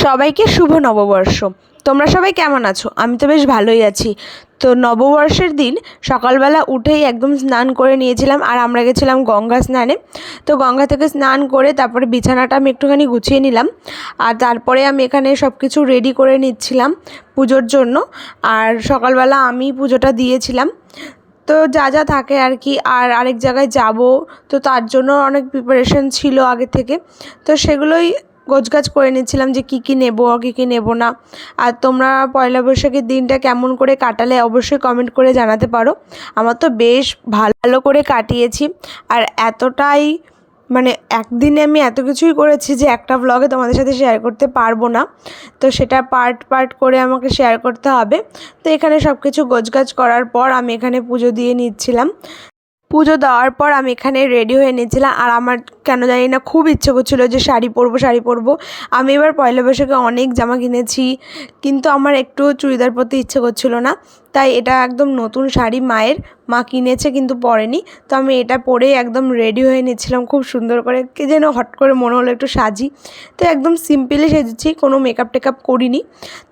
সবাইকে শুভ নববর্ষ। তোমরা সবাই কেমন আছো? আমি তো বেশ ভালোই আছি। তো নববর্ষের দিন সকালবেলা উঠেই একদম স্নান করে নিয়েছিলাম, আর আমরা গেছিলাম গঙ্গা স্নানে। তো গঙ্গা থেকে স্নান করে তারপরে বিছানাটা আমি একটুখানি গুছিয়ে নিলাম, আর তারপরে আমি এখানে সব কিছু রেডি করে নিচ্ছিলাম পুজোর জন্য। আর সকালবেলা আমি পুজোটা দিয়েছিলাম। তো যা যা থাকে আর কি, আর আরেক জায়গায় যাব, তো তার জন্য অনেক প্রিপারেশন ছিল আগে থেকে। তো সেগুলোই গোছগাছ করে নিচ্ছিলাম যে কী কী নেব আর কী কী নেব না। আর তোমরা পয়লা বৈশাখের দিনটা কেমন করে কাটালে অবশ্যই কমেন্ট করে জানাতে পারো। আমার তো বেশ ভালো করে কাটিয়েছি। আর এতটাই মানে একদিনে আমি এত কিছুই করেছি যে একটা ব্লগে তোমাদের সাথে শেয়ার করতে পারবো না। তো সেটা পার্ট পার্ট করে আমাকে শেয়ার করতে হবে। তো এখানে সব কিছু গোছগাছ করার পর আমি এখানে পুজো দিয়ে নিচ্ছিলাম। পুজো দেওয়ার পর আমি এখানে রেডি হয়ে নিয়েছিলাম, আর আমার কেন জানি না খুব ইচ্ছে করছিলো যে শাড়ি পরবো। আমি এবার পয়লা বৈশাখে অনেক জামা কিনেছি, কিন্তু আমার একটু চুড়িদার পরতে ইচ্ছে করছিল না। তাই এটা একদম নতুন শাড়ি মা কিনেছে কিন্তু পরেনি। তো আমি এটা পরেই একদম রেডি হয়ে নিচ্ছিলাম খুব সুন্দর করে। কে যেন হট করে মনে হলো একটু সাজি। তো একদম সিম্পলি সেজেছি, কোনো মেকআপ টেকআপ করিনি।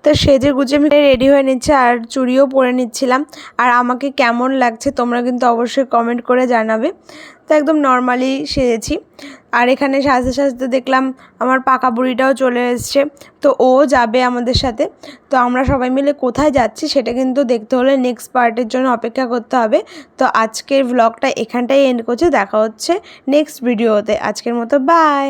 তো সেজে গুজে আমি রেডি হয়ে নিচ্ছি, আর চুড়িও পরে নিচ্ছিলাম। আর আমাকে কেমন লাগছে তোমরা কিন্তু অবশ্যই কমেন্ট করে জানাবে। তো একদম নর্মালি সেজেছি। আর এখানে সাজতে সাজতে দেখলাম আমার পাকা বুড়িটাও চলে এসছে। তো ও যাবে আমাদের সাথে। তো আমরা সবাই মিলে কোথায় যাচ্ছি সেটা কিন্তু দেখতে হলে নেক্সট পার্টের জন্য অপেক্ষা করতে হবে। তো আজকের ব্লগটা এখানটাই এন্ড করছি। দেখা হচ্ছে নেক্সট ভিডিওতে। আজকের মতো বাই।